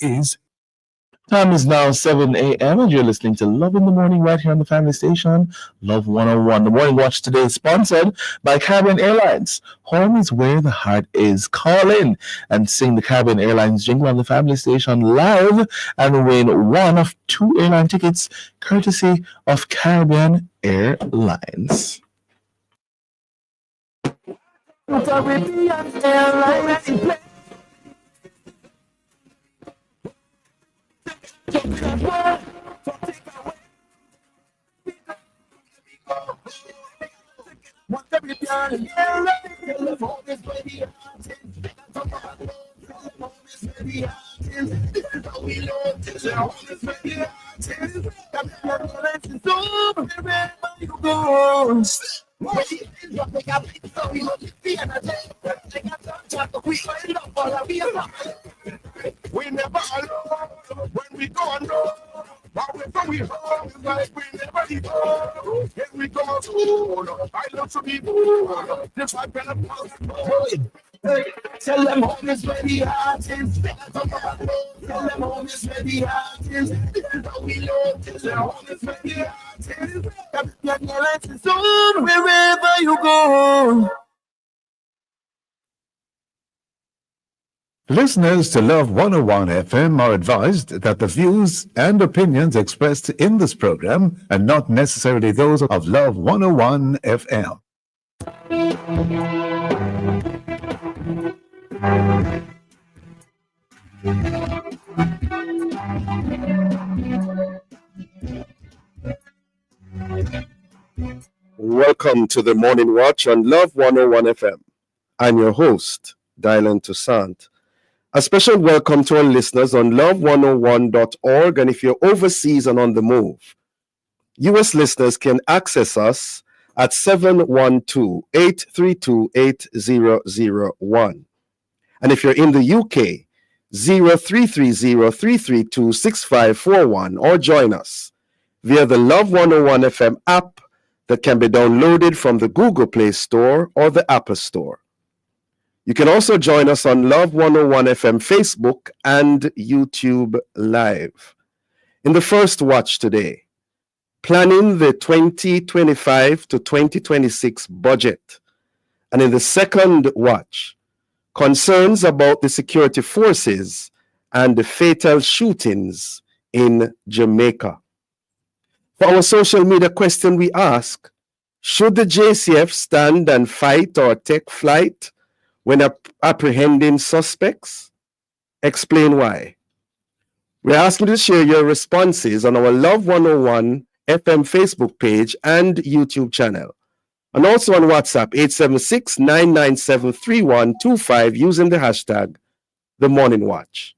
is. Time is now 7 a.m. and you're listening to Love in the Morning right here on the family station, Love 101. The Morning Watch today is sponsored by Caribbean Airlines. Home is where the heart is. Call in and sing the Caribbean Airlines jingle on the family station live and win one of 2 airline tickets courtesy of Caribbean Airlines. We never alone when we go on road. But when we home, it's like we never leave home. Here we go to I love to be born. Just like when I'm tell them home is where the heart is. Tell them home is where the heart is. We know tell them home is where the heart is. So wherever you go. Listeners to Love 101 FM are advised that the views and opinions expressed in this program are not necessarily those of Love 101 FM. Welcome to the Morning Watch on Love 101 FM. I'm your host, Dylan Toussaint. A special welcome to our listeners on love101.org, and if you're overseas and on the move, U.S. listeners can access us at 712-832-8001. And if you're in the UK, 0330-332-6541, or join us via the Love 101 FM app that can be downloaded from the Google Play Store or the Apple Store. You can also join us on Love 101 FM Facebook and YouTube Live. In the first watch today, planning the 2025 to 2026 budget. And in the second watch, concerns about the security forces and the fatal shootings in Jamaica. For our social media question, we ask, should the JCF stand and fight or take flight when apprehending suspects? Explain why. We're asking you to share your responses on our Love 101 FM Facebook page and YouTube channel, and also on WhatsApp 876-997-3125 using the hashtag The Morning Watch.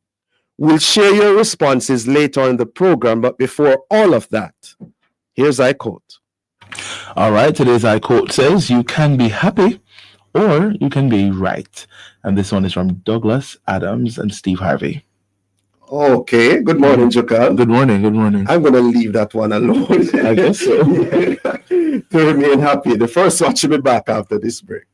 We'll share your responses later on in the program, but before all of that, here's I quote. All right, today's I quote says, "You can be happy or you can be right." And this one is from Douglas Adams and Steve Harvey. Okay, good morning, Jokal. Good morning, good morning. I'm going to leave that one alone. I guess so. To remain happy. The first watch will be back after this break.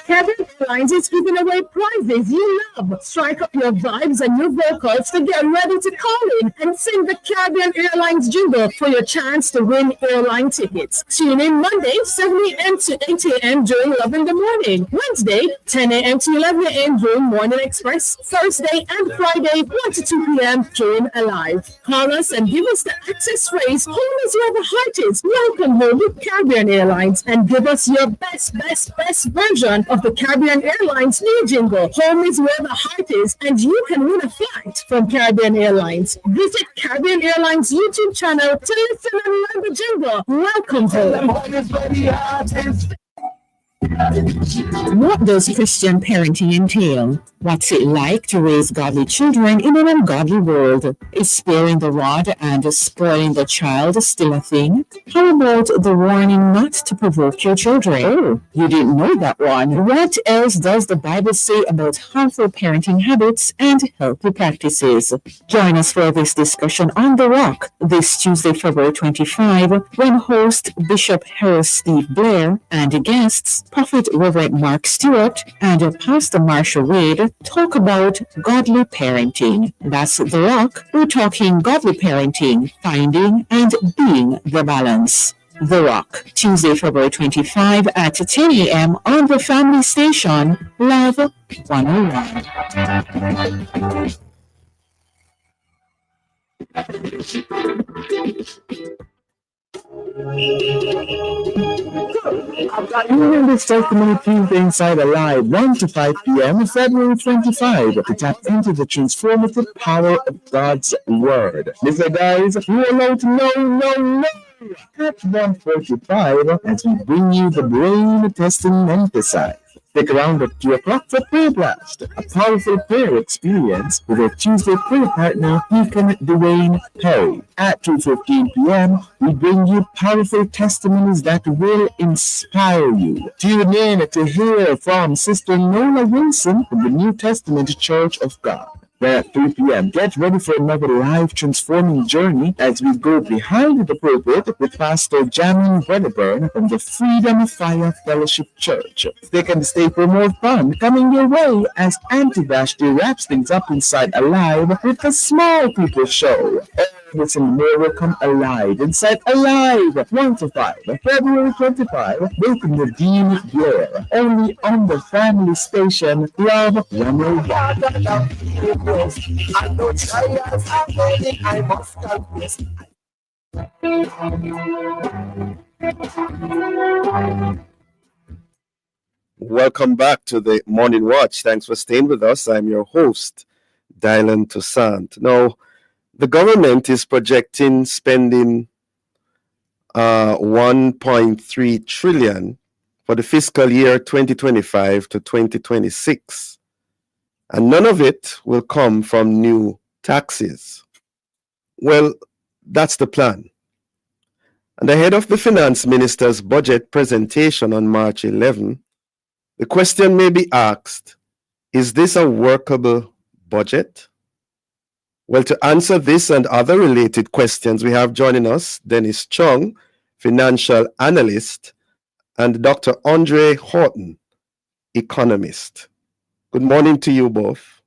Caribbean Airlines is giving away prizes you love. Strike up your vibes and your vocals to get ready to call in and sing the Caribbean Airlines jingle for your chance to win airline tickets. Tune in Monday, 7 a.m. to 8 a.m. during Love in the Morning. Wednesday, 10 a.m. to 11 a.m. during Morning Express. Thursday and Friday, 1 to 2 p.m. during Alive. Call us and give us the access phrase, home is where the heart is. Welcome home with Caribbean Airlines, and give us your best version of the Caribbean Airlines new jingle. Home is where the heart is, and you can win a flight from Caribbean Airlines. Visit Caribbean Airlines YouTube channel to listen and learn the jingle. Welcome home. What does Christian parenting entail? What's it like to raise godly children in an ungodly world? Is sparing the rod and spoiling the child still a thing? How about the warning not to provoke your children? Oh, you didn't know that one. What else does the Bible say about harmful parenting habits and healthy practices? Join us for this discussion on The Rock this Tuesday, February 25, when host Bishop Harold Steve Blair and guests Prophet Reverend Mark Stewart and Pastor Marshall Wade talk about godly parenting. That's The Rock. We're talking godly parenting, finding and being the balance. The Rock, Tuesday, February 25 at 10 a.m. on the family station, Love 101. Hearing this testimony Tuesday inside Alive, 1 to 5 p.m. February 25 to tap into the transformative power of God's Word. Listen, guys, you're allowed to no. At 1:45 as we bring you the brain testing emphasize. Stick around at 2 o'clock for Prayer Blast, a powerful prayer experience with our Tuesday prayer partner, Deacon Dwayne Perry. At 2:15 p.m., we bring you powerful testimonies that will inspire you. Tune in to hear from Sister Nola Wilson from the New Testament Church of God. Then at 3 p.m., get ready for another life-transforming journey as we go behind the pulpit with Pastor Jamin Wedderburn from the Freedom of Fire Fellowship Church. Stick and stay for more fun coming your way as Auntie Vashti wraps things up inside Alive with the Small People Show. This and more will come alive inside Alive 1 to 5, February 25. Welcome to Dean Blair, only on the family station Love 101. I know trials are many, I must confess. Welcome back to the Morning Watch. Thanks for staying with us. I'm your host, Dylan Toussaint. Now, the government is projecting spending 1.3 trillion for the fiscal year 2025 to 2026. And none of it will come from new taxes. Well, that's the plan. And ahead of the finance minister's budget presentation on March 11, the question may be asked, is this a workable budget? Well, to answer this and other related questions, we have joining us Dennis Chung, financial analyst, and Dr. Andre Horton, economist. Good morning to you both.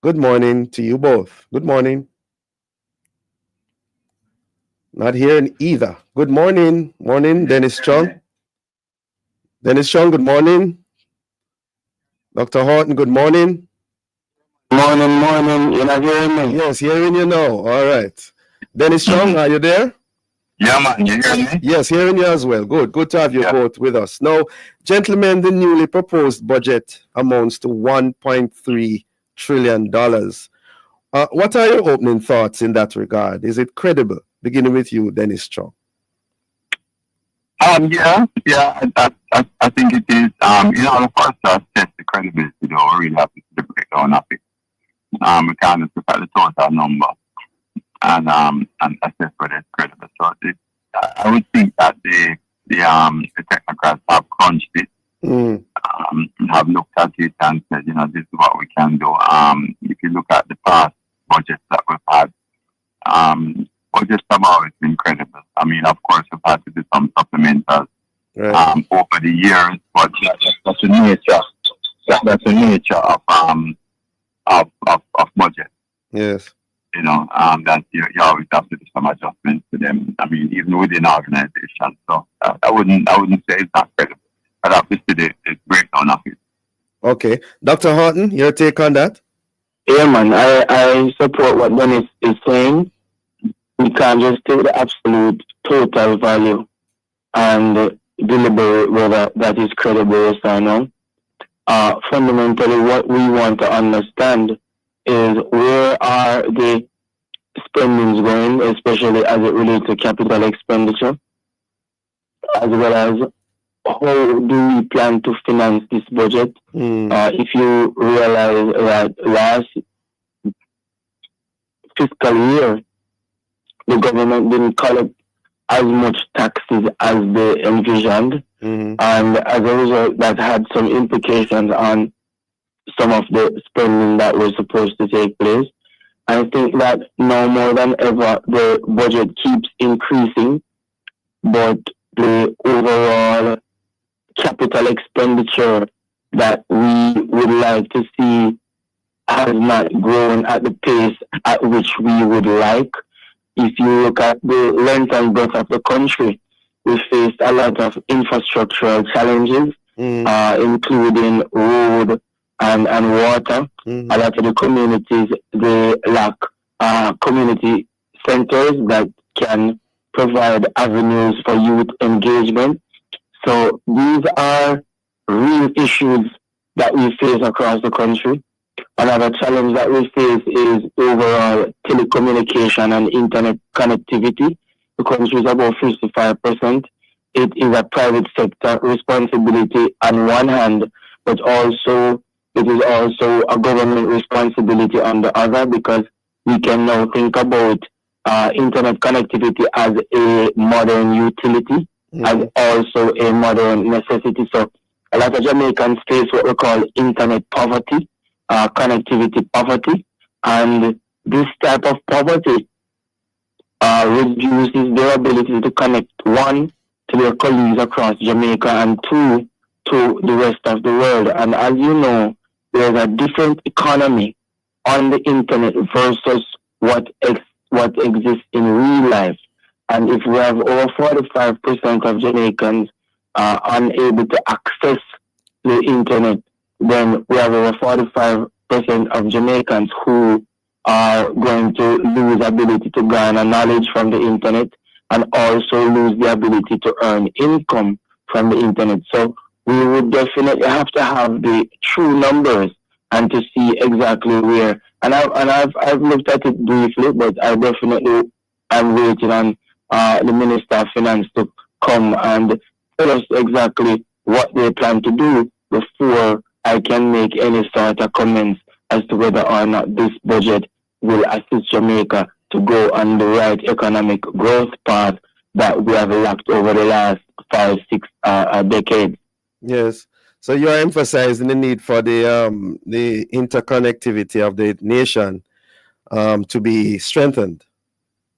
Good morning to you both. Good morning. Not hearing either. Good morning. Morning, Dennis Chung. Dennis Chung, good morning. Dr. Horton, good morning. Morning. You're not hearing me? Yes, hearing you now. All right. Dennis Chung, are you there? Yeah, man. You hear me? Yes, hearing you as well. Good to have you both with us. Now, gentlemen, the newly proposed budget amounts to $1.3 trillion. What are your opening thoughts in that regard? Is it credible? Beginning with you, Dennis Chung. I think it is. The first test the credibility, we really have to see the breakdown of it. We can't just look at the total number and assess whether it's credible. So I would think that the technocrats have crunched it, have looked at it and said, this is what we can do. If you look at the past budgets that we've had, budgets have always been credible. I mean, of course, we've had to do some supplementals over the years, but that's the nature. That's the nature of budget. Yes. That you always have to do some adjustments to them. I mean, even within organization. So I wouldn't say it's not credible, but obviously the breakdown of it. Okay, Dr. Horton, your take on that? Yeah, man. I support what Dennis is saying. We can't just take the absolute total value and deliberate whether that is credible or no. Fundamentally, what we want to understand is where are the spendings going, especially as it relates to capital expenditure. as well as how do we plan to finance this budget. If you realize that last fiscal year, the government didn't collect as much taxes as they envisioned, and as a result, that had some implications on some of the spending that was supposed to take place. I think that now more than ever, the budget keeps increasing, but the overall capital expenditure that we would like to see has not grown at the pace at which we would like. If you look at the length and breadth of the country, we faced a lot of infrastructural challenges, including road and water. A lot of the communities, they lack community centers that can provide avenues for youth engagement. So these are real issues that we face across the country. Another challenge that we face is overall telecommunication and internet connectivity. The country is about 55%. It is a private sector responsibility on one hand, but also it is also a government responsibility on the other, because we can now think about internet connectivity as a modern utility, as also a modern necessity. So a lot of Jamaicans face what we call internet poverty, connectivity poverty, and this type of poverty reduces their ability to connect, one, to their colleagues across Jamaica, and two, to the rest of the world. And as you know, there's a different economy on the internet versus what exists in real life. And if we have over 45% of Jamaicans unable to access the internet, then we have over 45% of Jamaicans who are going to lose ability to garner knowledge from the internet, and also lose the ability to earn income from the internet. So we would definitely have to have the true numbers and to see exactly where. And I've looked at it briefly, but I definitely am waiting on the Minister of Finance to come and tell us exactly what they plan to do before I can make any sort of comments as to whether or not this budget will assist Jamaica to go on the right economic growth path that we have lacked over the last 5-6 decades. Yes. So you are emphasizing the need for the interconnectivity of the nation to be strengthened.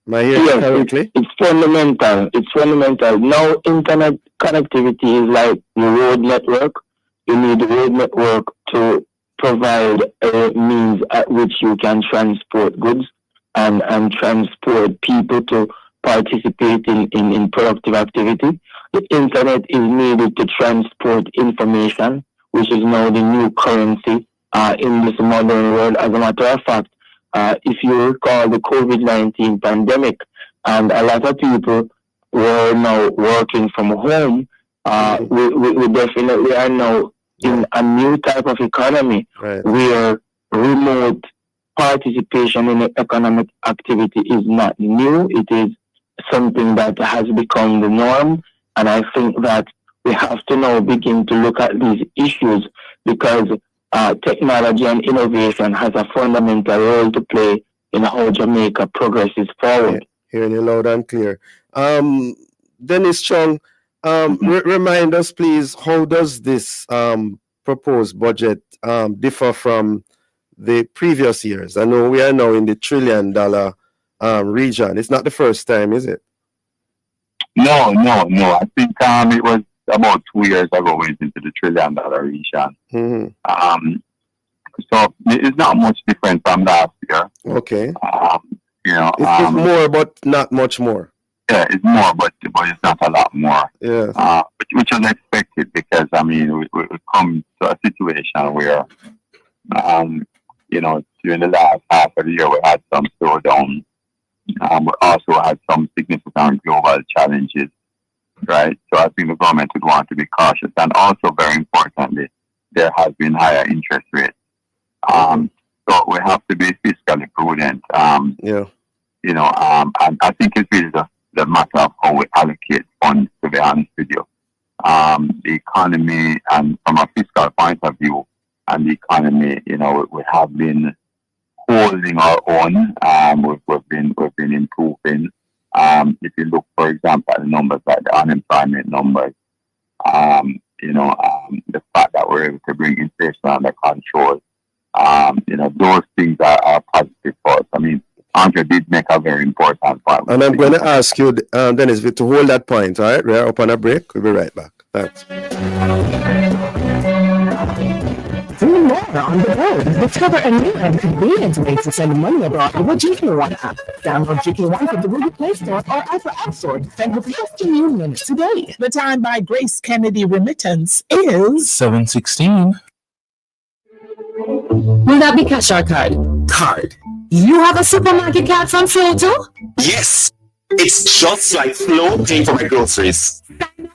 Am I hearing correctly? It's fundamental. It's fundamental. Now, internet connectivity is like the road network. You need the road network to provide a means at which you can transport goods and transport people to participate in productive activity. The internet is needed to transport information, which is now the new currency in this modern world. As a matter of fact, if you recall the COVID-19 pandemic, and a lot of people were now working from home, we definitely are now in a new type of economy, where remote participation in economic activity is not new. It is something that has become the norm. And I think that we have to now begin to look at these issues, because technology and innovation has a fundamental role to play in how Jamaica progresses forward. Hearing you loud and clear. Dennis Chung, remind us, please, how does this proposed budget differ from the previous years? I know we are now in the $1 trillion region. It's not the first time, is it? No. I think it was about 2 years ago went into the $1 trillion region. So it's not much different from last year. Okay. It's more, but not much more. Yeah, it's more, but it's not a lot more. Yeah. Which was expected, because we come to a situation where, during the last half of the year we had some slowdown. We also had some significant global challenges, right? So I think the government would want to be cautious, and also very importantly, there has been higher interest rates. So we have to be fiscally prudent. And I think it's really the matter of how we allocate funds, to be honest with economy and from a fiscal point of view and the economy, we have been holding our own. We've been improving. If you look, for example, at the numbers like the unemployment numbers, the fact that we're able to bring inflation under control, those things are positive for us. I mean, Andre did make a very important point. And I'm going to ask you, Dennis, to hold that point, all right? We're up on a break. We'll be right back. Thanks. Do more on the road. Discover a new and convenient way to send money abroad with GK1 app. Download GK1 from the Google Play Store or Apple App Store to send with just a few minutes today. The time by Grace Kennedy Remittance is 7:16. Will that be cash or card? Card. You have a supermarket card from Floto? Yes. It's just like Flow paying for my groceries.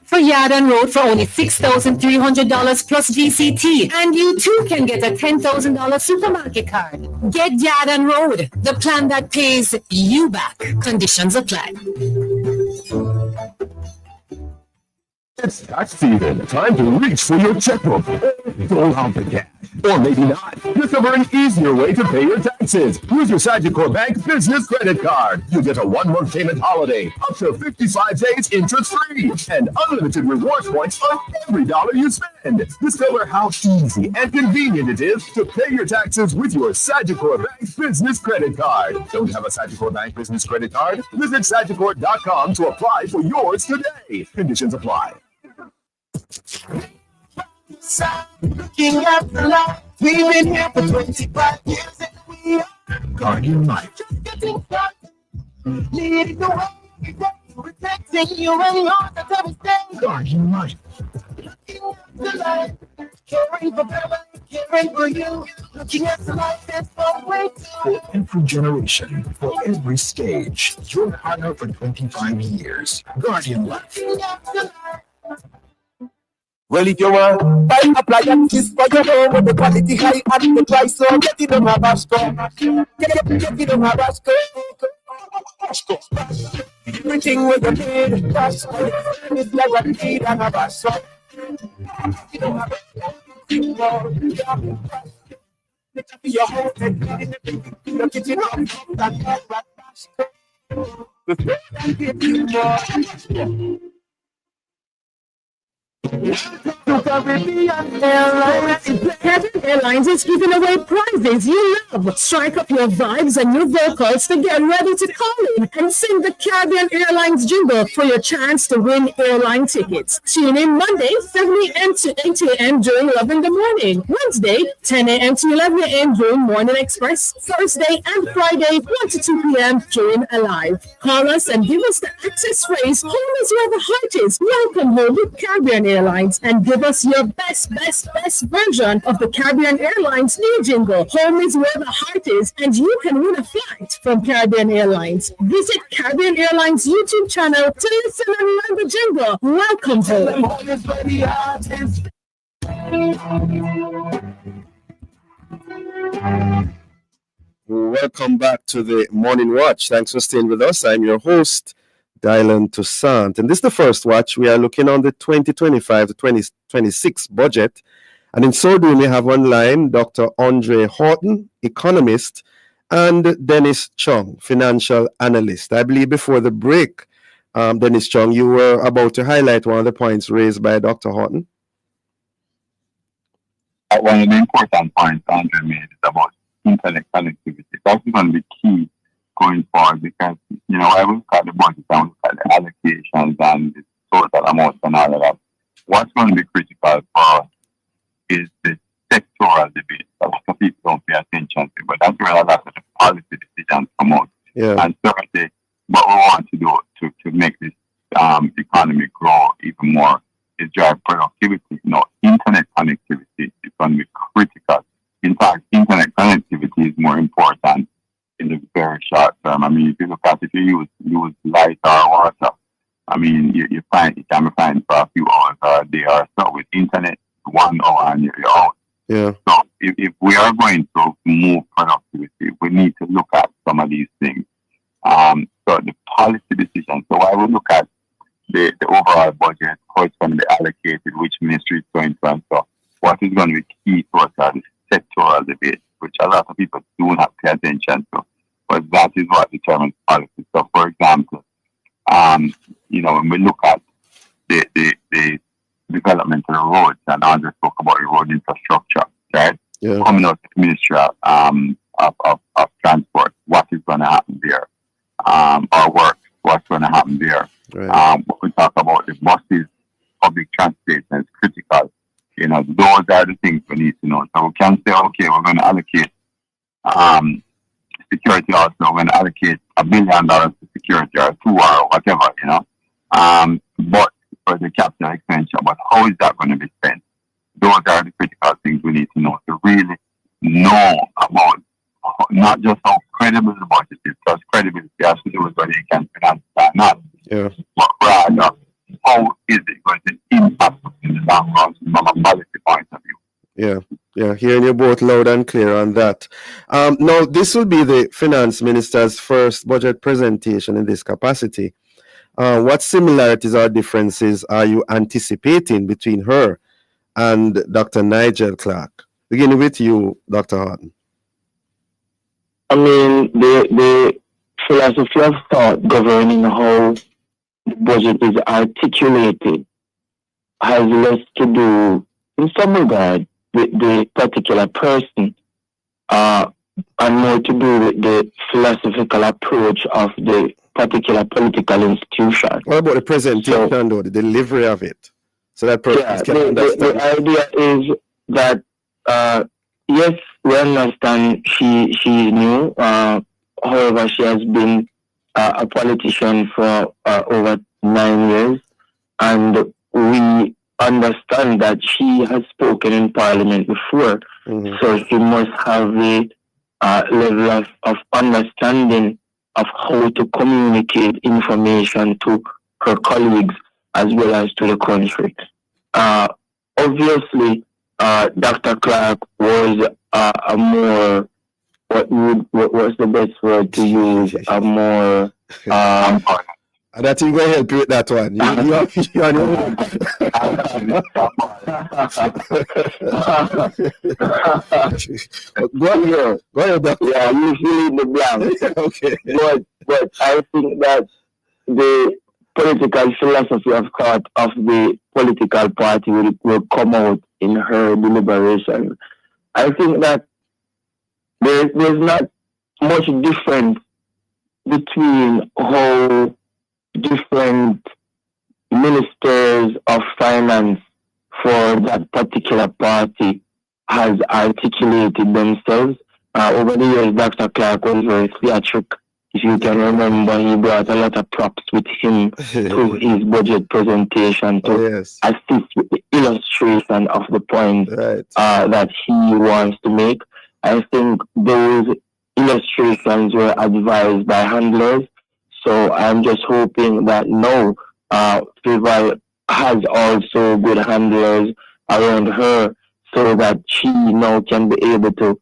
For Yard and Road for only $6,300 plus GCT. And you too can get a $10,000 supermarket card. Get Yard and Road, the plan that pays you back. Conditions apply. It's tax season. Time to reach for your checkbook. Dole out the cash. Or maybe not. Discover an easier way to pay your taxes. Use your Sagicor Bank Business Credit Card. You get a 1-month payment holiday, up to 55 days interest-free, and unlimited rewards points on every dollar you spend. Discover how easy and convenient it is to pay your taxes with your Sagicor Bank Business Credit Card. Don't have a Sagicor Bank Business Credit Card? Visit Sagicor.com to apply for yours today. Conditions apply. Looking at the light, we've been here for 25 years and we are Guardian Life. just getting started. Leading the way, protecting you and yours at every stage. Guardian Life. Looking at the light, caring for better, caring for you. Looking at the light, there's no way to. For every generation, for every stage, your partner for 25 years. Guardian Life. Looking at the light. Well, if you want buy appliances for your home with the quality high and the price low, get it on a Basco. Get it on a Basco. Everything with the bid, Basco. It's like a need on a Basco. You don't have your home and the kitchen on Basco. Caribbean Airlines is giving away prizes you love. Strike up your vibes and your vocals to get ready to call in and sing the Caribbean Airlines jingle for your chance to win airline tickets. Tune in Monday, 7 a.m. to 8 a.m. during Love in the Morning. Wednesday, 10 a.m. to 11 a.m. during Morning Express. Thursday and Friday, 1 to 2 p.m. during Alive. Call us and give us the access phrase, home is where the heart is. Welcome home with Caribbean Airlines and give us your best version of the Caribbean Airlines new jingle. Home is where the heart is, and you can win a flight from Caribbean Airlines. Visit Caribbean Airlines YouTube channel to listen and learn the jingle. Welcome home. Welcome back to the Morning Watch. Thanks for staying with us. I'm your host, Dylan Toussaint. And this is the first watch. We are looking on the 2025 to 2026 budget. And in so doing, we have online Dr. Andre Horton, economist, and Dennis Chung, financial analyst. I believe before the break, Dennis Chung, you were about to highlight one of the points raised by Dr. Horton. One of the important points Andre made is about internet connectivity. That's going to be key going forward because, I will look at the budget and look at the allocations and the total amounts and all of that. What's going to be critical for us is the sectoral debate. A lot of people don't pay attention to, but that's where a lot of the policy decisions come out. Yeah. And certainly, what we want to do to make this economy grow even more is drive productivity. Internet connectivity is going to be critical. In fact, internet connectivity is more important in the very short term. I mean, if you look at if you use light or water, I mean, you can be fine for a few hours or a day or so. With internet, 1 hour and you're out. Yeah. So if we are going to move productivity, we need to look at some of these things. So the policy decisions. So I would look at the overall budget, how it's going to be allocated, which ministry is going to, and so what is going to be key to us are the sectoral debate, which a lot of people do not pay attention to, but that is what determines policy. So, for example, when we look at the development of the roads, and I just spoke about the road infrastructure, right? Yeah. Coming out of the Ministry of Transport, what is going to happen there? Our work, what's going to happen there? Right. What we talk about the buses, public transportation is critical. Those are the things we need to know. So we can say, okay, we're going to allocate security also. We're going to allocate $1 billion to security or 2 or whatever, but for the capital expenditure. But how is that going to be spent? Those are the critical things we need to know to really know about not just how credible the budget is, because credibility has to do with whether you can finance it or not. Yeah. But rather, how is it going to impact in the long run from a policy point of view? Yeah, hearing you both loud and clear on that. Now, this will be the finance minister's first budget presentation in this capacity. What similarities or differences are you anticipating between her and Dr. Nigel Clark? Beginning with you, Dr. Horton. I mean, the philosophy of thought governing how the budget is articulated has less to do, in some regard, with the particular person, and more to do with the philosophical approach of the particular political institution. What about the presentation, though, the delivery of it? So that persons can understand. The idea is that, yes, we understand she is new. However, she has been a politician for over 9 years, and we understand that she has spoken in Parliament before, so she must have a level of understanding of how to communicate information to her colleagues as well as to the country. Obviously, Dr. Clark was a more, what was the best word to use? A more and I think we're going to help you with that one. You on your own. Go ahead, Doctor. Yeah, you fill in the blank. Okay. But I think that the political philosophy of thought of the political party will come out in her deliberation. I think that there's not much difference between how different ministers of finance for that particular party has articulated themselves. Over the years, Dr. Clark was very theatrical. If you can remember, he brought a lot of props with him to his budget presentation to assist with the illustration of the point that he wants to make. I think those illustrations were advised by handlers. So I'm just hoping that now Favor has also good handlers around her, so that she now can be able to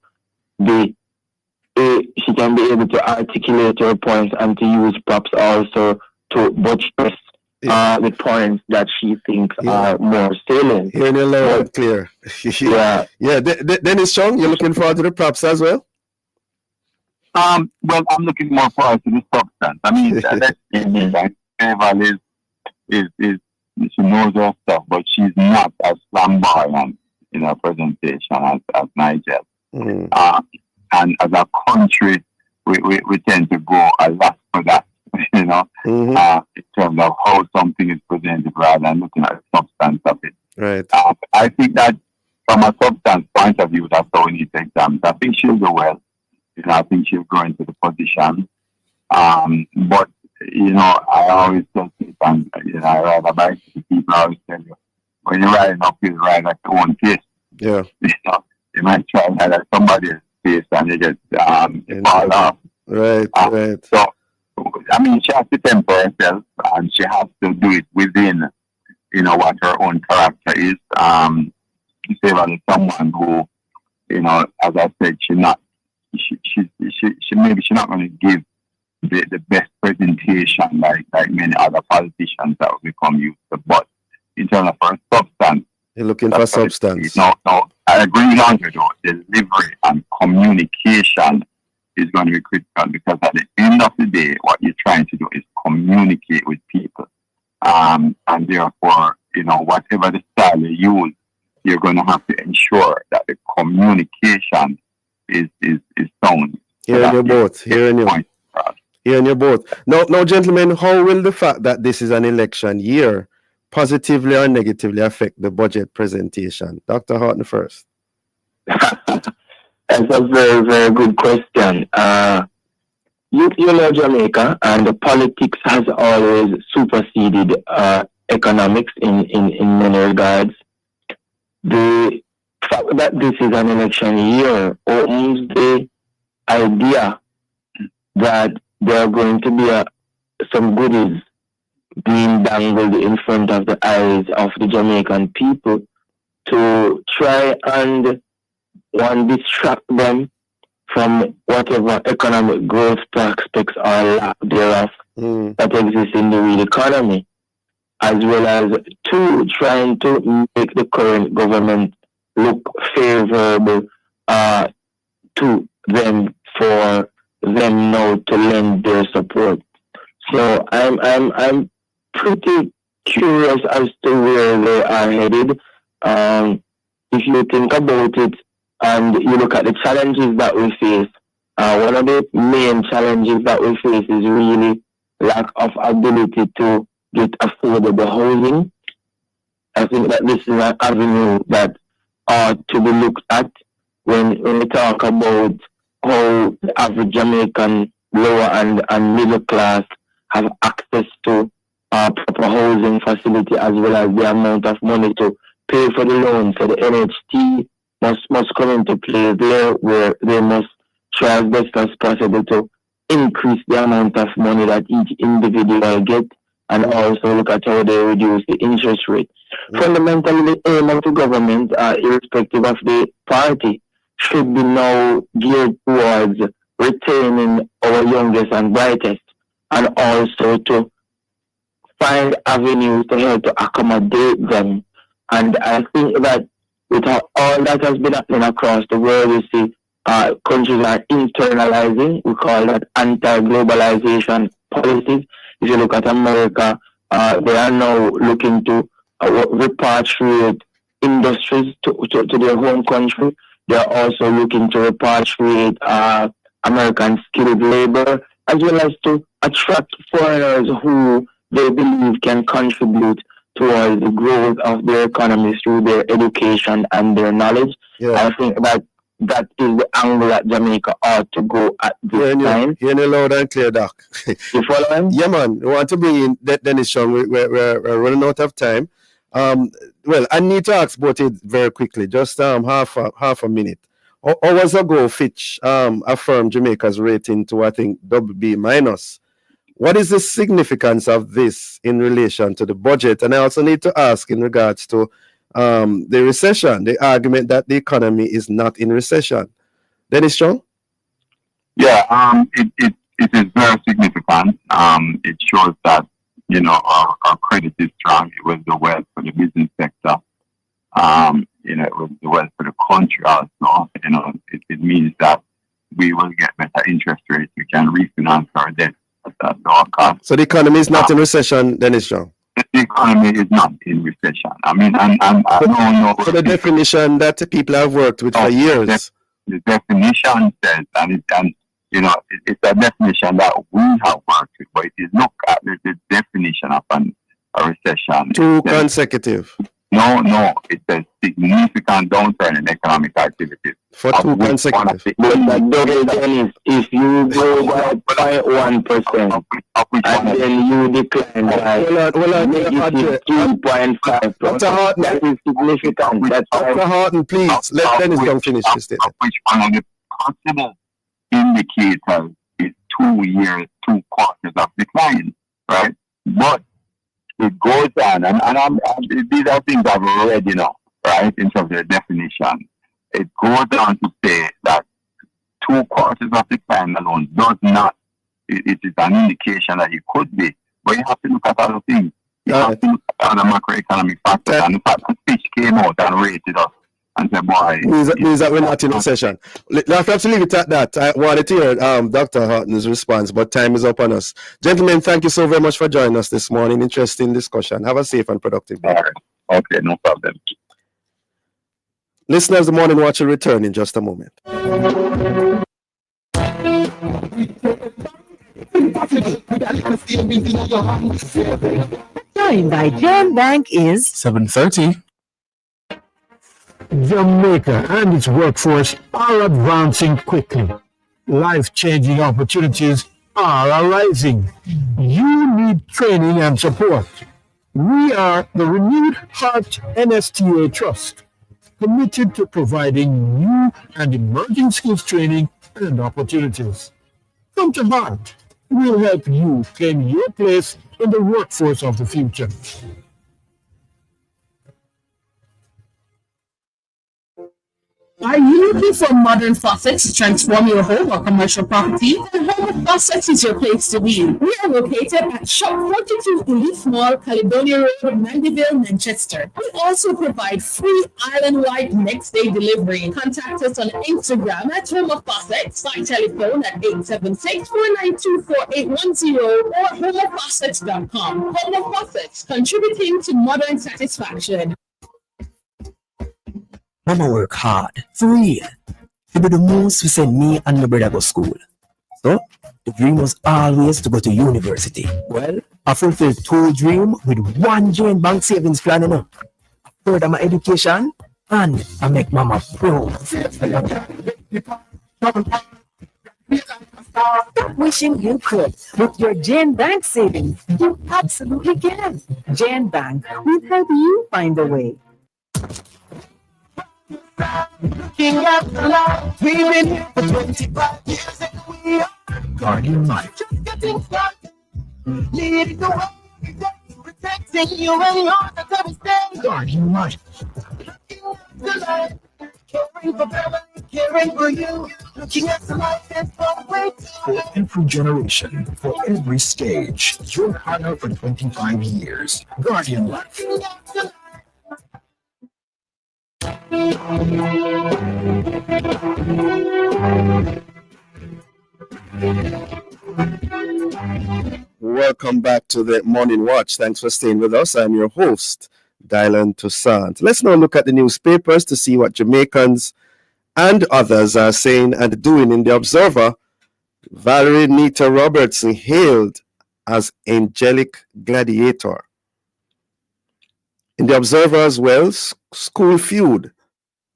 articulate her points and to use props also to buttress the points that she thinks are more salient. Hearing you loud and clear. Dennis Chung, you're looking forward to the props as well? Well, I'm looking more forward to the substance. I mean, that's Favor is she knows her stuff, but she's not as flamboyant in her presentation as Nigel. And as a country, we tend to go a lot for that, in terms of how something is presented rather than looking at the substance of it. Right. I think that from a substance point of view, that's how we need to examine. I think she'll do well. I think she'll grow into the position. But, I always tell people, and I ride a bike to people, I always tell you, when you're riding uphill, ride at your own pace. Yeah. You might try to ride at somebody else's pace and you get you fall off. Right. So, I mean, she has to temper herself and she has to do it within, what her own character is. Favor is someone who, as I said, she's not going to give the best presentation like many other politicians that will become used to. But in terms of our substance, you're looking for substance. No, I agree with Andrew though. Delivery and communication is going to be critical, because at the end of the day, what you're trying to do is communicate with people. And therefore, whatever the style you use, you're going to have to ensure that the communication is sound. Hearing you both. Hearing you both. Now, gentlemen, how will the fact that this is an election year positively or negatively affect the budget presentation? Dr. Horton first. That's a very, very good question. You know Jamaica, and the politics has always superseded economics in many regards. The fact that this is an election year opens the idea that there are going to be some goodies being dangled in front of the eyes of the Jamaican people to try and distract them from whatever economic growth prospects or lack thereof that exist in the real economy, as well as trying to make the current government look favorable to them for them now to lend their support. So I'm pretty curious as to where they are headed. If you think about it and you look at the challenges that we face, one of the main challenges that we face is really lack of ability to get affordable housing. I think that this is an avenue that ought to be looked at when we talk about how the average Jamaican lower and middle class have access to proper housing facility, as well as the amount of money to pay for the loan. So the NHT must come into play there, where they must try as best as possible to increase the amount of money that each individual gets, and also look at how they reduce the interest rate. Fundamentally, the aim of the government, irrespective of the party, should be now geared towards retaining our youngest and brightest, and also to find avenues to help to accommodate them. And I think that with all that has been happening across the world, we see countries are internalizing. We call that anti-globalization policies. If you look at America, they are now looking to repatriate industries to their home country. They are also looking to repatriate American skilled labor, as well as to attract foreigners who they believe can contribute towards the growth of their economies through their education and their knowledge. Yeah. I think that is the angle that Jamaica ought to go at this time. You're loud and clear, Doc. You following? Yeah, man. We want to bring in Dennis Young. We're running out of time. Well, I need to ask about it very quickly, just half a minute. Hours ago, Fitch affirmed Jamaica's rating to, I think, BB minus. What is the significance of this in relation to the budget? And I also need to ask in regards to the recession, the argument that the economy is not in recession. Dennis Strong? Yeah, it is very significant. It shows that, our credit is strong. It was the wealth for the business sector. It was the wealth for the country also. It means that we will get better interest rates. We can refinance our debt at lower cost. So the economy is not in recession, Dennis Strong? The economy is not in recession. I mean, I don't know. So the definition that people have worked with for years. The definition says, it's a definition that we have worked with, but it is not the definition of a recession. Two consecutive. No, it's a significant downturn in economic activity. For two consecutive. But if you go by 0.1%, and then you decline by 2.5%, that is significant. Dr. Horton, please, let Dennis Young finish this statement. Which one of the possible indicators is 2 quarters of decline, right? But it goes on, and these are things I've read, right, in terms of the definition. It goes on to say that 2 quarters of decline alone does not it is an indication that it could be. But you have to look at other things. You have to look at other macroeconomic factors. And the fact that Fitch came out and rated us and said, boy. Means that we're not in a session. I have to leave it at that. I wanted to hear Dr. Horton's response, but time is up on us. Gentlemen, thank you so very much for joining us this morning. Interesting discussion. Have a safe and productive day. All right. Okay, no problem. Listeners, the Morning Watch will return in just a moment. Joined by Jan Bank is 7:30. Jamaica and its workforce are advancing quickly. Life-changing opportunities are arising. You need training and support. We are the Renewed Heart NSTA Trust, committed to providing new and emerging skills training and opportunities. Come to Heart. We'll help you claim your place in the workforce of the future. Are you looking for modern faucets to transform your home or commercial property? Then Home of Faucets is your place to be. We are located at Shop 42 Elite Mall, Caledonia Road, Mandeville, Manchester. We also provide free island-wide next-day delivery. Contact us on Instagram at Home of Faucets, by telephone at 876-492-4810 or homeoffaucets.com. Home of Faucets, contributing to modern satisfaction. Mama work hard, for real. To be the most we send me and my brother go school. So, the dream was always to go to university. Well, I fulfilled 2 dreams with 1 Jane Bank savings plan, I further my education and I make mama proud. Stop wishing you could. With your Jane Bank savings, you absolutely can. Jane Bank will help you find a way. Looking at the life, we've been here for 25 years and we are Guardian Life. just getting started. Leading the way, protecting you and yours at every stage. Guardian Life. Looking at the life, caring for family, caring for you. Looking at the life that's far away For every generation, for every stage, your partner for 25 years. Guardian Life. Welcome back to the Morning Watch. Thanks for staying with us. I'm your host, Dylan Toussaint. Let's now look at the newspapers to see what Jamaicans and others are saying and doing. In the Observer, Valerie Nita Robertson hailed as angelic gladiator. In the Observer as well, school feud.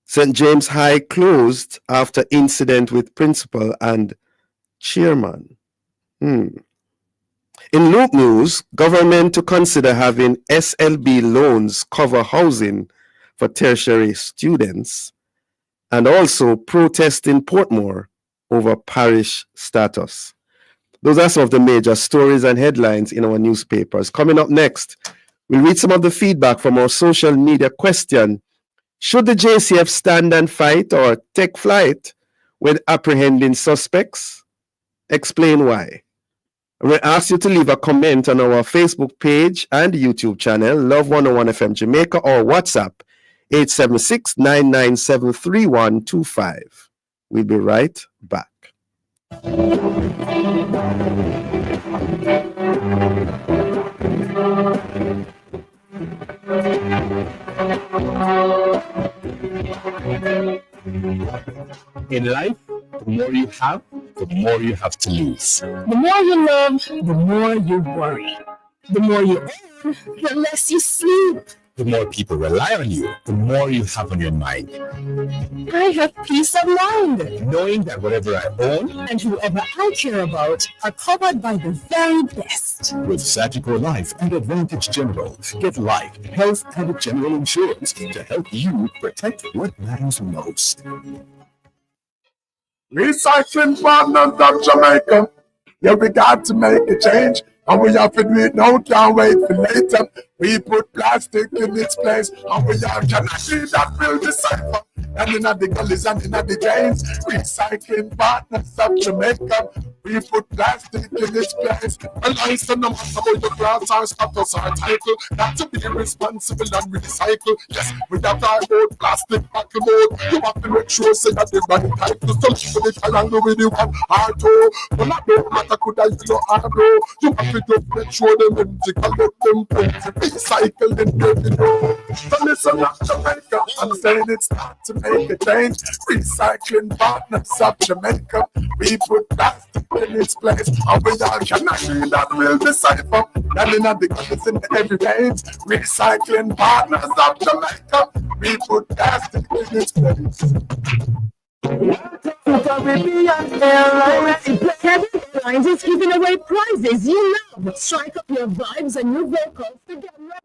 St. James High closed after incident with principal and chairman. In Loop News, government to consider having SLB loans cover housing for tertiary students, and also protest in Portmore over parish status. Those are some of the major stories and headlines in our newspapers. Coming up next, we'll read some of the feedback from our social media question. Should the JCF stand and fight or take flight when apprehending suspects? Explain why. We ask you to leave a comment on our Facebook page and YouTube channel, Love 101 FM Jamaica, or WhatsApp 876-997-3125. We'll be right back. In life, the more you have, the more you have to lose. The more you love, the more you worry. The more you earn, the less you sleep. The more people rely on you, the more you have on your mind. I have peace of mind. Knowing that whatever I own And whoever I care about are covered by the very best. with Sagicor Life and Advantage General, get life, health, and general insurance to help you protect what matters most. Recycling partners of Jamaica. Yeah, we got to make a change. And we have to do it now, can't wait for later. We put plastic in its place, and we are gonna see that will decipher. and in the gullies and in the drains. Recycling partners of Jamaica, we put plastic in its place. And I said no matter how your class or status or title, got to be responsible and recycle. Yes, we have our own plastic bottle board. You have to make sure say that the right title. So leave the triangle with the one R2. But not no matter could I yellow R2. You have to just make sure them empty, collect them things, recycle them dirty. So listen up Jamaica, I'm saying it's time to make a change. Recycling partners of Jamaica, we put plastic in its place. And we all can agree that we'll decipher. And in the guns in every page. Recycling partners of Jamaica, we put plastic in its place. Caribbean Airlines is giving away prizes you love. Strike up your vibes and new vocals to get ready.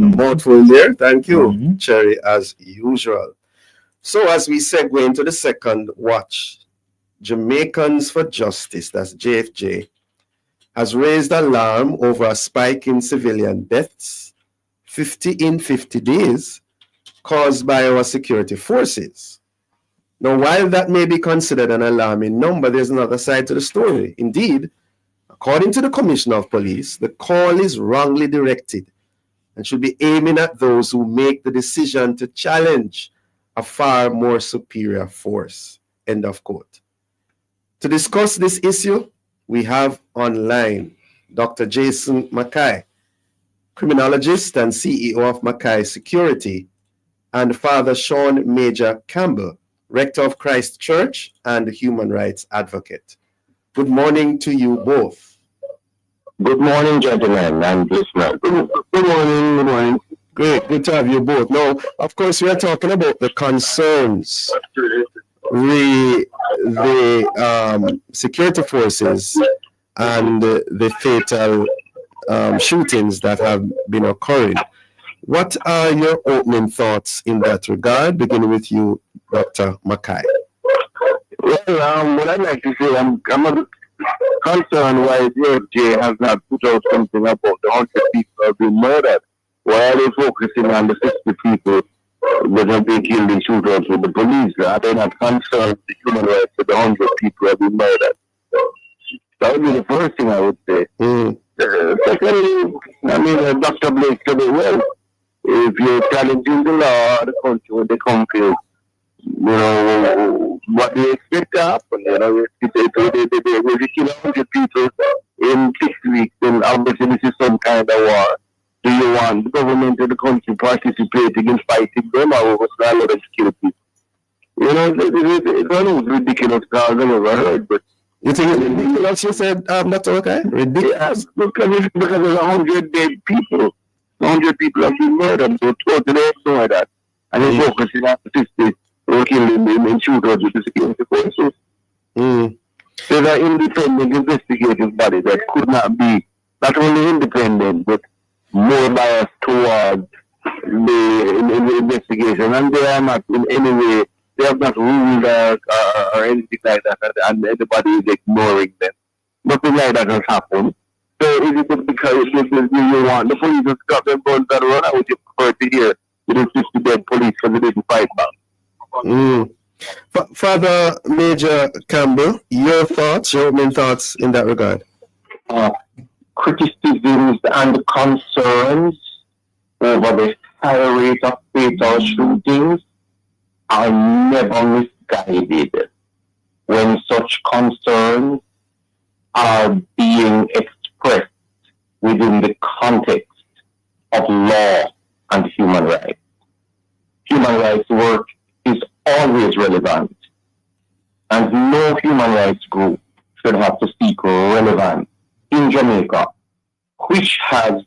Mouthful there. Thank you, Cherry, as usual. So, as we segue into the second watch, Jamaicans for Justice, that's JFJ, has raised alarm over a spike in civilian deaths, 50 in 50 days, caused by our security forces. Now, while that may be considered an alarming number, there's another side to the story. Indeed, according to the Commissioner of Police, the call is wrongly directed and should be aiming at those who make the decision to challenge a far more superior force. End of quote. To discuss this issue, we have online Dr. Jason Mackay, criminologist and CEO of Mackay Security, and Father Sean Major Campbell, rector of Christ Church and human rights advocate. Good morning to you both. Good morning, gentlemen and listeners. Good morning, good morning. Great, good to have you both. Now, of course, we are talking about the concerns the security forces and the fatal shootings that have been occurring. What are your opening thoughts in that regard? Beginning with you, Dr. Mackay. Well, what I'd like to say, I'm a concerned why JFJ has not put out something about the 100 people who have been murdered. Why are they focusing on the 60 people that have been killed in shootouts with the police? Are they not concerned with the human rights of the 100 people who have been murdered? That would be the first thing I would say. Secondly, I mean, Dr. Blake said it well. If you're challenging the law, the country when they come to, you know, what do you expect to happen? You know, if they kill 100 people in 6 weeks, then obviously this is some kind of war. Do you want the government of the country participating in fighting them, or was not allowed to kill people? You know, it's one of those ridiculous cars I've ever heard, but you think it's ridiculous, you said, Dr. Okay? Ridiculous? Yes, because there's 100 dead people. 100 people have been murdered, so totally ignore that. And they're focusing on statistics who killed in shootouts with the security forces. There's an independent investigative body that could not be not only independent, but more biased towards the investigation. And they are not in any way they have not ruled or anything like that, and everybody is ignoring them. Nothing like that has happened. So is it because you want the police to stop them guns and run? I would prefer to hear the 50 dead police because they didn't fight back. Father Major Campbell, your opening thoughts in that regard? Criticisms and concerns over the high rate of fatal shootings are never misguided when such concerns are being expressed within the context of law and human rights. Human rights work is always relevant, and no human rights group should have to seek relevance in Jamaica, which has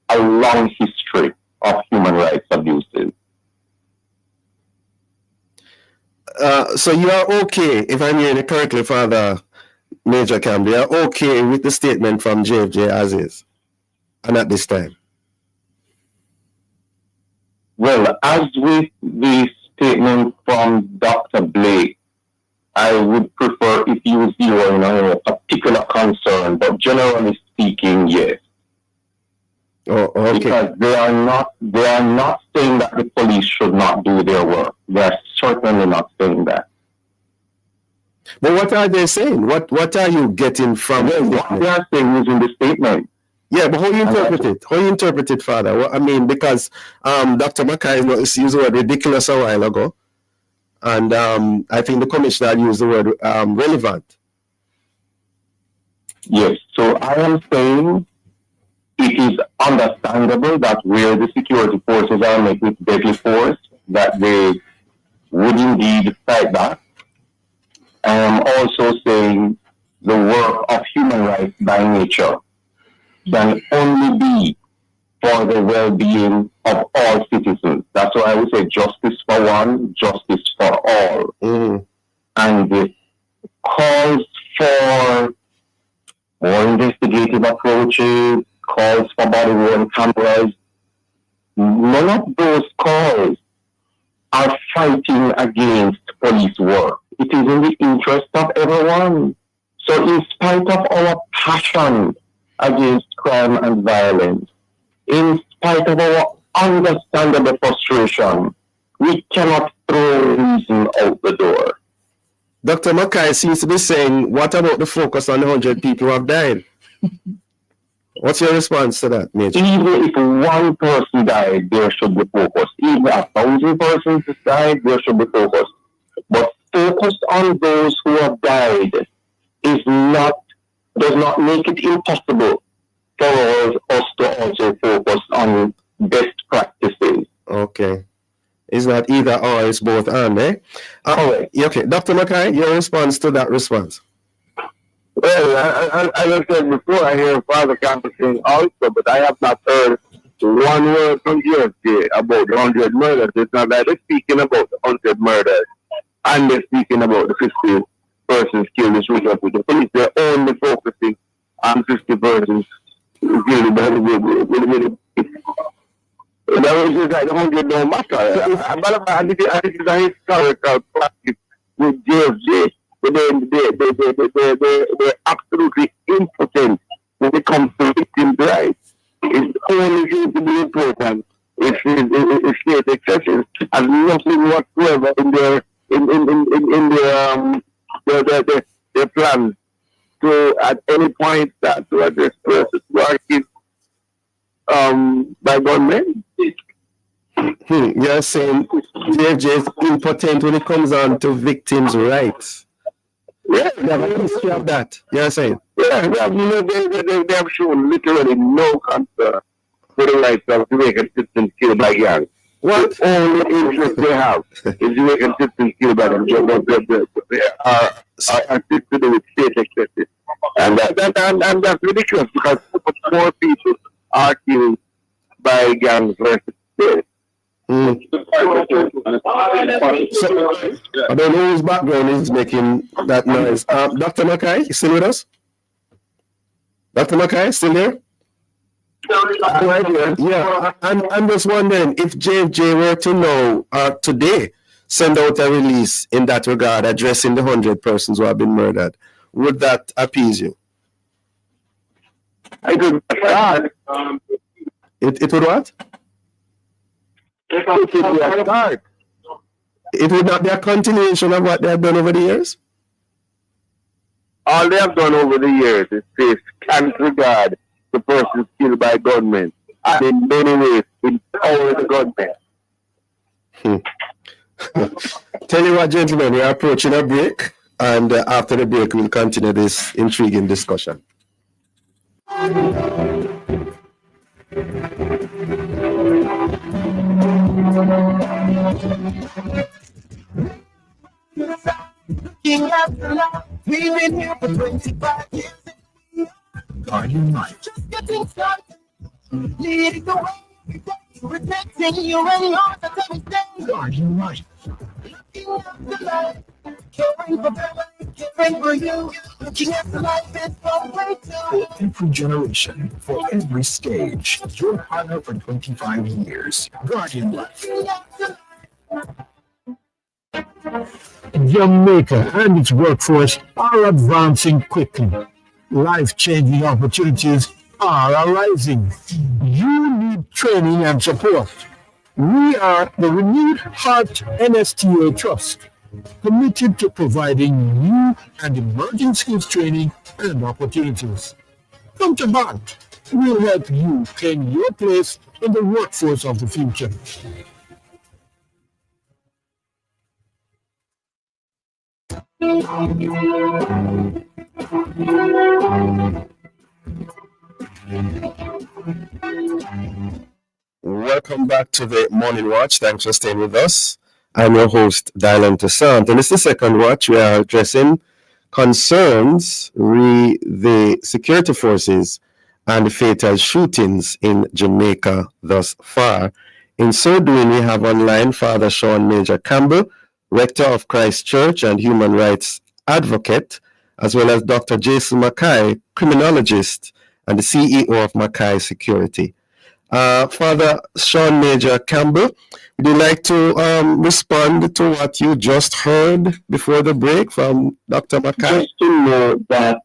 a long history of human rights abuses. So you are okay, if I'm hearing it correctly, Father Major Campbell, you are okay with the statement from JFJ as is, and at this time? Well, as with the statement from Dr. Blake, I would prefer if you zero in on a particular concern, but generally speaking, yes. Oh, okay. Because they are not saying that the police should not do their work. They are certainly not saying that. But what are they saying? What are you getting from it? What they are saying is in the statement. Yeah, but how you interpret it? How you interpret it, Father? Well, I mean, because Dr. Mackay used the word ridiculous a while ago, and I think the commissioner used the word relevant. Yes, so I am saying it is understandable that where the security forces are met with deadly force, that they would indeed fight back. I am also saying the work of human rights by nature can only be for the well-being of all citizens. That's why I would say justice for one, justice for all. And the calls for more investigative approaches, calls for body-worn cameras, none of those calls are fighting against police work. It is in the interest of everyone. So in spite of our passion against crime and violence, in spite of our understandable frustration, we cannot throw reason out the door. Dr. Mackay seems to be saying, what about the focus on 100 people who have died? What's your response to that, Major? Even if one person died, there should be focus. Even 1,000 persons died, there should be focus. But focus on those who have died does not make it impossible for us to also focus on best practices. Okay. It's not either or, it's both and, eh? Okay, Dr. Mackay, your response to that response? Well, as I said before, I hear Father Campbell saying also, but I have not heard one word from JFK about the 100 murders. It's not like they're speaking about the 100 murders and they're speaking about the 50 persons killed in shooting with the police. They're only focusing on 50 persons killed by the that was just like the 100 don't matter. And this is a historical practice with JFJ. But they're absolutely impotent when it comes to victims' rights. It's only going to be important if state exceptions and nothing whatsoever in their plans to at any point start to address persons who are killed by gunmen. You're saying JFJ is impotent when it comes on to victims' rights. Yeah, they have a history of that. You're saying? Yeah, they have shown literally no concern for the rights of Jamaican citizens killed by gangs. What? The only interest they have is Jamaican citizens killed by them. They are to do with state excesses. And that's ridiculous because more people are killed by gangs versus state. I don't know whose background is making that noise. Dr. Mackay, you still with us? Dr. Mackay, still there? Yeah, I'm just wondering if JFJ were to know today send out a release in that regard, addressing the 100 persons who have been murdered. Would that appease you? I could It would what? It would be a start. It would not be a continuation of what they have done over the years? all they have done over the years is say can't regard the person killed by gunmen, and in many ways empower the gunmen. Tell you what, gentlemen, we are approaching a break, and after the break, we'll continue this intriguing discussion. Looking after life, we've been here for 25 years. Guardian Light. Just getting started, leading the way, protecting you and yours at every day. Guardian Light. Looking after life, caring for family, caring for you. Looking after life is one way For to. every generation, for every stage, your partner for 25 years. Guardian Light. Looking after life. Jamaica and its workforce are advancing quickly. Life-changing opportunities are arising. You need training and support. We are the Renewed Heart NSTA Trust, committed to providing new and emerging skills training and opportunities. Come to Heart. We'll help you claim your place in the workforce of the future. Welcome back to the Morning Watch. Thanks for staying with us. I'm your host, Dylan Toussaint, and it's the second watch. We are addressing concerns re the security forces and the fatal shootings in Jamaica thus far. In so doing, we have online Father Sean Major Campbell, Rector of Christ Church and human rights advocate, as well as Dr. Jason Mackay, criminologist and the CEO of Mackay Security. Father Sean Major Campbell, would you like to respond to what you just heard before the break from Dr. Mackay? Just to know that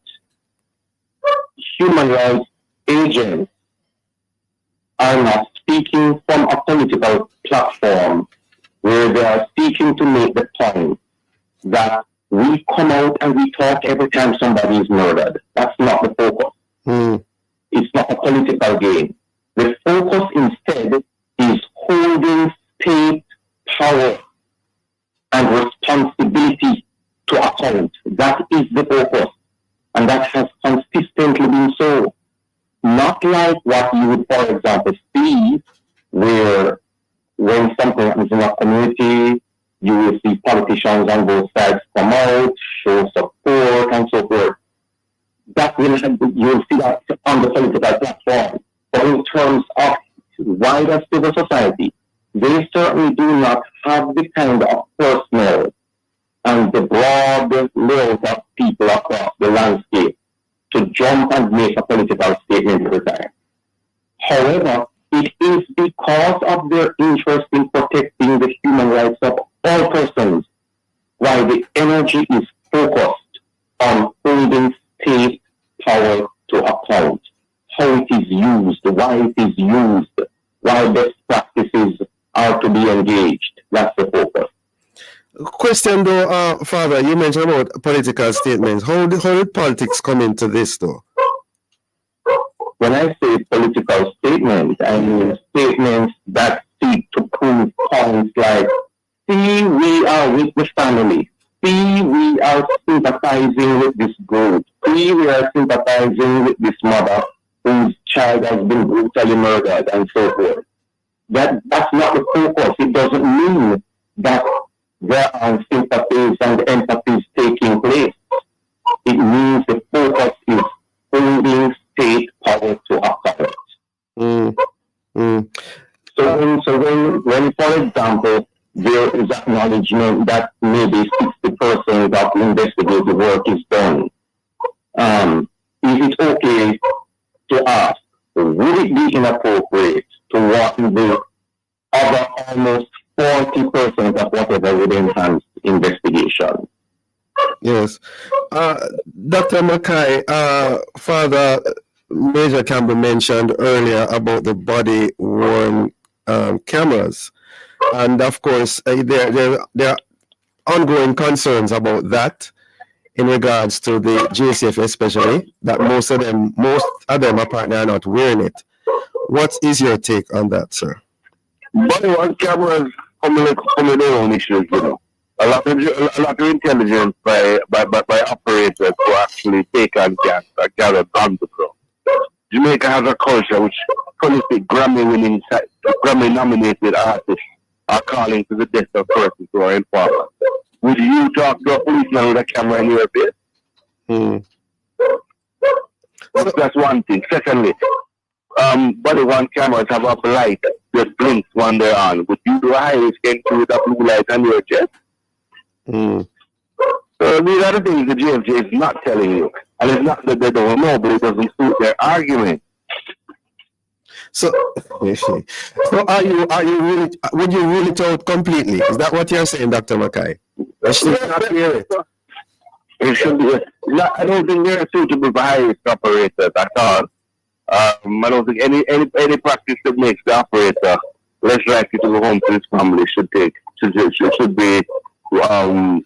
human rights agents are not speaking from a political platform where they are seeking to make the point that we come out and we talk every time somebody is murdered. That's not the focus. It's not a political game. The focus instead is holding state power and responsibility to account. That is the focus. And that has consistently been so. Not like what you would, for example, see where when something happens in a community, you will see politicians on both sides come out, show support, and so forth. That will you will see that on the political platform. But in terms of wider civil society, they certainly do not have the kind of personnel and the broad layout of people across the landscape to jump and make a political statement every time. However, it is because of their interest in protecting the human rights of all persons why the energy is focused on holding state power to account, how it is used, why it is used, why best practices are to be engaged. That's the focus. Question though, Father, you mentioned about political statements. How did politics come into this though? When I say political statements, I mean statements that seek to prove points like, see, we are with the family. See, we are sympathizing with this group. See, we are sympathizing with this mother whose child has been brutally murdered and so forth. That's not the focus. It doesn't mean that there are sympathies and empathies taking place. It means the focus is holding state power to account. So when, for example, there is acknowledgement that maybe 60% of investigative work is done, is it okay to ask, would it be inappropriate to warn the other almost 40% of whatever would enhance investigation. Yes. Dr. Mackay, Father Major Campbell mentioned earlier about the body-worn cameras. And of course, there are ongoing concerns about that in regards to the JCF especially, that most of them apparently are not wearing it. What is your take on that, sir? Body-worn cameras come with their own issues, you know. A lot of intelligence by operators who actually take and gather guns across. Jamaica has a culture which prolific Grammy-nominated artists are calling to the death of persons who are informers. Would you talk to a policeman with a camera in your face? That's one thing. Secondly, body-worn cameras have a light that blinks when they're on. Would you do a high-risk entry with a blue light on your chest? So these are the things the JFJ is not telling you. And it's not that they don't know, but it doesn't suit their argument. So are you really, would you rule it out completely? Is that what you're saying, Dr. Mackay? It should be. I don't think they're suitable for high-risk operators at all. I don't think any practice that makes the operator less likely to go home to his family should be should be the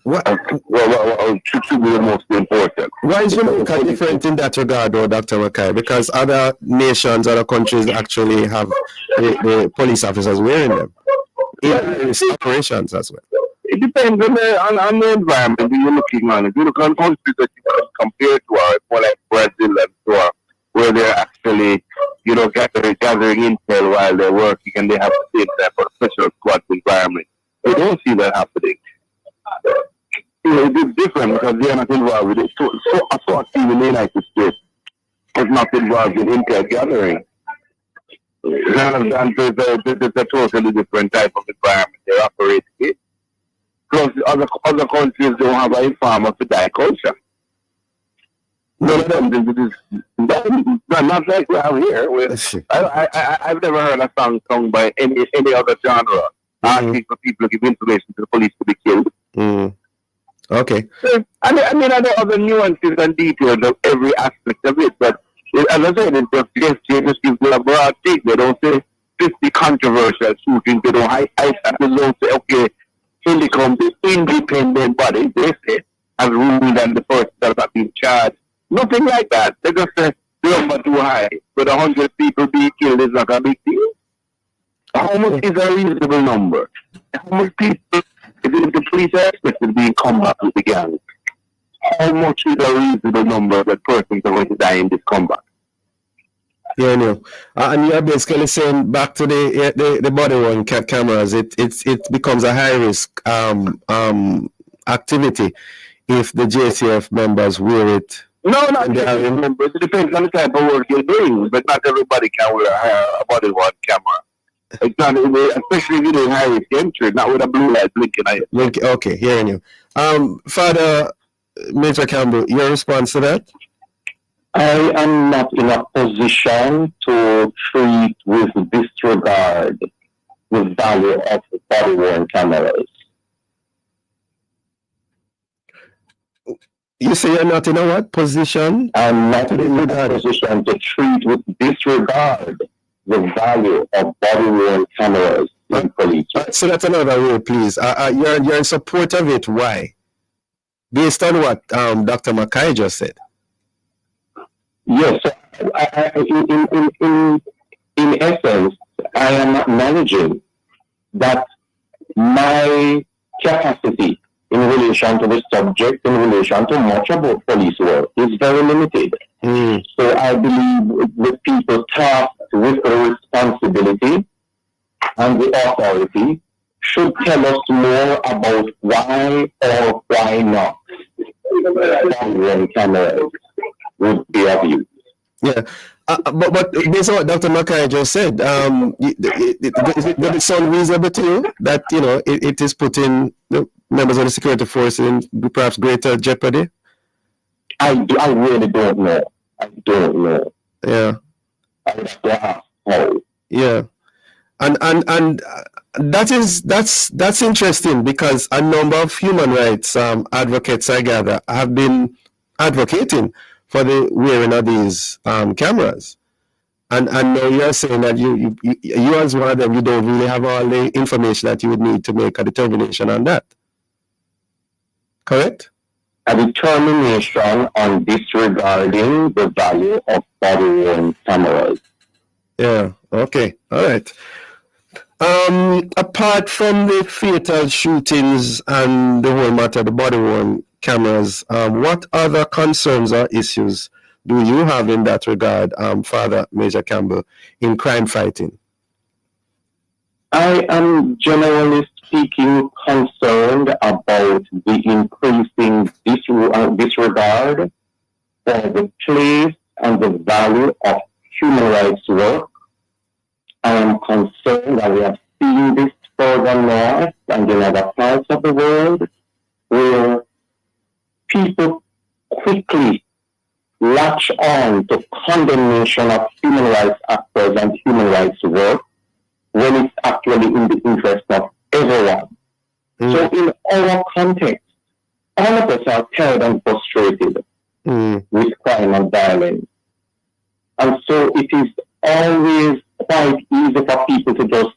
most important. Why is Jamaica different in that regard, though, Dr. Mackay? Because other nations, other countries actually have the police officers wearing them in operations as well. It depends on the environment that you're looking on. If you look on countries that you can compare to are more like Brazil and so on, where they're actually, gathering intel while they're working, and they have the same type of special squad environment. You don't see that happening. It's different because they're not involved with it. So a SWAT team in the United States is not involved in intel gathering. It's a totally different type of environment they're operating in. Plus, other countries don't have an informer for that culture. None of them, not like we have here. I've never heard a song sung by any other genre asking for people to give information to the police to be killed. Okay. I mean, there are other nuances and details of every aspect of it, but as I said, it just gives them a broad take. They don't say 50 controversial shootings. They don't say, okay, here they come, the independent body, they say, has ruled and the person that has been charged. Nothing like that. They just say the number too high. But 100 people being killed is not a big deal. How much is a reasonable number? How much people, if the police are expected to be in combat with the gang, how much is a reasonable number that persons are going to die in this combat? Yeah, I know. And you're basically saying back to the body-worn cameras, it becomes a high-risk activity if the JCF members wear it. No, not JCF members. It depends on the type of work you're doing, but not everybody can wear a body-worn camera. It's not, especially if you're doing high-risk entry, not with a blue light blinking at you. Okay, hearing you. Father Major Campbell, your response to that? I am not in a position to treat with disregard the value of body-worn cameras. You say you're not in a what position? I'm not in a position to treat with disregard the value of body-worn cameras in police. So that's another rule, please. You're in support of it. Why? Based on what Dr. Mackay just said. Yes, in essence, I am acknowledging that my capacity in relation to the subject, in relation to much about police work, is very limited. So I believe the people tasked with the responsibility and the authority should tell us more about why or why not body-worn cameras would be of use. Yeah, but based on what Dr. Mackay just said, does it sound reasonable to you that it is putting the members of the security force in perhaps greater jeopardy? I really don't know. I don't know. Yeah. Yeah. And that's interesting because a number of human rights advocates, I gather, have been advocating for the wearing of these cameras. And now you're saying that you as one of them, you don't really have all the information that you would need to make a determination on that. Correct? A determination on disregarding the value of body-worn cameras. Yeah. Okay. All right. Apart from the fatal shootings and the whole matter, the body-worn cameras, what other concerns or issues do you have in that regard, Father Major Campbell, in crime fighting? I am generally speaking concerned about the increasing disregard for the place and the value of human rights work. I am concerned that we have seen this further north and in other parts of the world where people quickly latch on to condemnation of human rights actors and human rights work when it's actually in the interest of everyone. So in our context, all of us are tired and frustrated with crime and violence. And so it is always quite easy for people to just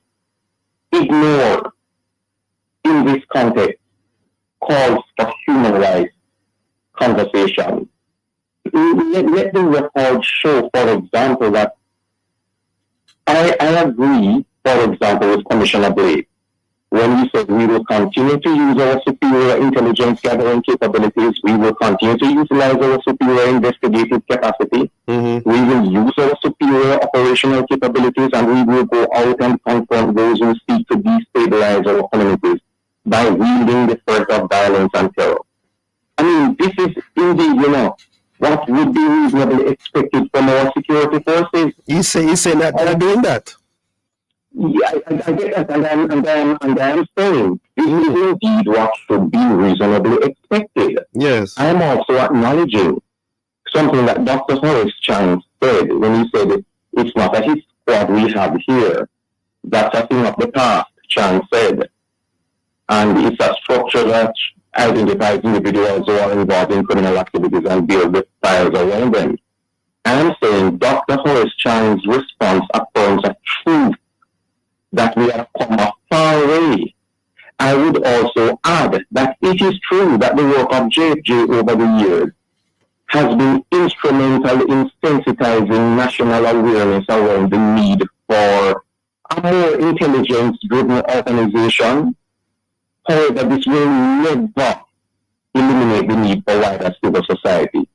ignore, in this context, calls for human rights conversation. Let the record show, for example, that I agree, for example, with Commissioner Blake, when he said we will continue to use our superior intelligence gathering capabilities, we will continue to utilize our superior investigative capacity, we will use our superior operational capabilities, and we will go out and confront those who seek to destabilize our communities by wielding the threat of violence and terror. I mean, this is indeed, what would be reasonably expected from our security forces. You say that they're doing that? Yeah, I get that, and I'm saying this is indeed what should be reasonably expected. Yes. I am also acknowledging something that Dr. Horace Chan said when he said it's not a hit squad we have here. That's a thing of the past, Chan said. And it's a structure that identifies individuals who are involved in criminal activities and build the files around them. I'm saying Dr. Horace Chan's response affirms a truth that we have come a far way. I would also add that it is true that the work of JFJ over the years has been instrumental in sensitizing national awareness around the need for a more intelligence-driven organization. However, this will never eliminate the need for wider civil society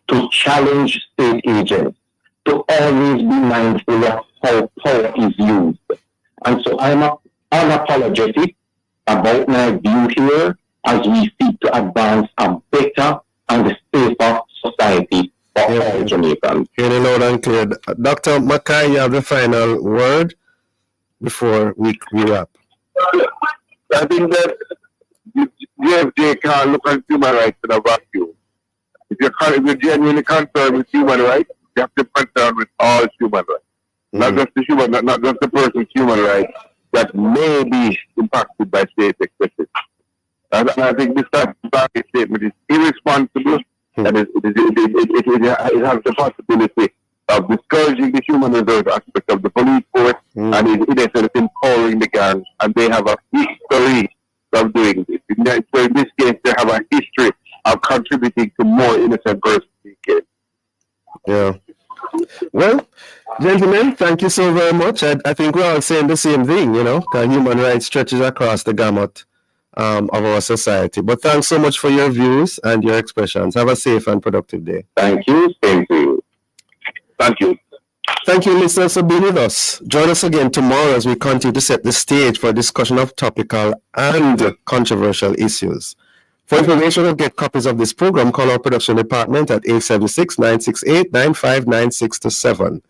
to challenge state agents, to always be mindful of how power is used. And so I'm unapologetic about my view here as we seek to advance a better and safer society for all Jamaicans. Hear it loud and clear. Dr. Mackay, you have the final word before we wrap. I think that JFJ can't look at human rights in a vacuum. If you're genuinely concerned with human rights, you have to be concerned with all human rights. Not just the person's human rights that may be impacted by state excesses. And I think this type of statement is irresponsible, and it has the possibility of discouraging the human resource aspect of the police force, and in essence empowering the gangs, and they have a history of doing this. So in this case, they have a history of contributing to more innocent persons being killed. Yeah. Well, gentlemen, thank you so very much. I think we're all saying the same thing, because human rights stretches across the gamut of our society. But thanks so much for your views and your expressions. Have a safe and productive day. Thank you. Same to you. Thank you. Thank you, listeners, for being with us. Join us again tomorrow as we continue to set the stage for a discussion of topical and controversial issues. For information or get copies of this program, call our production department at 876-968-9596-7.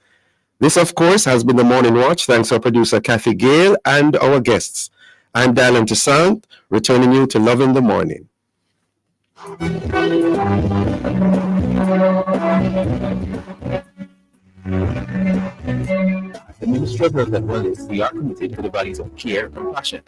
This, of course, has been the Morning Watch. Thanks to our producer, Kathy Gale, and our guests. I'm Dylan Toussaint, returning you to Love in the Morning. The Ministry of Health and Wellness, we are committed to the values of care and compassion.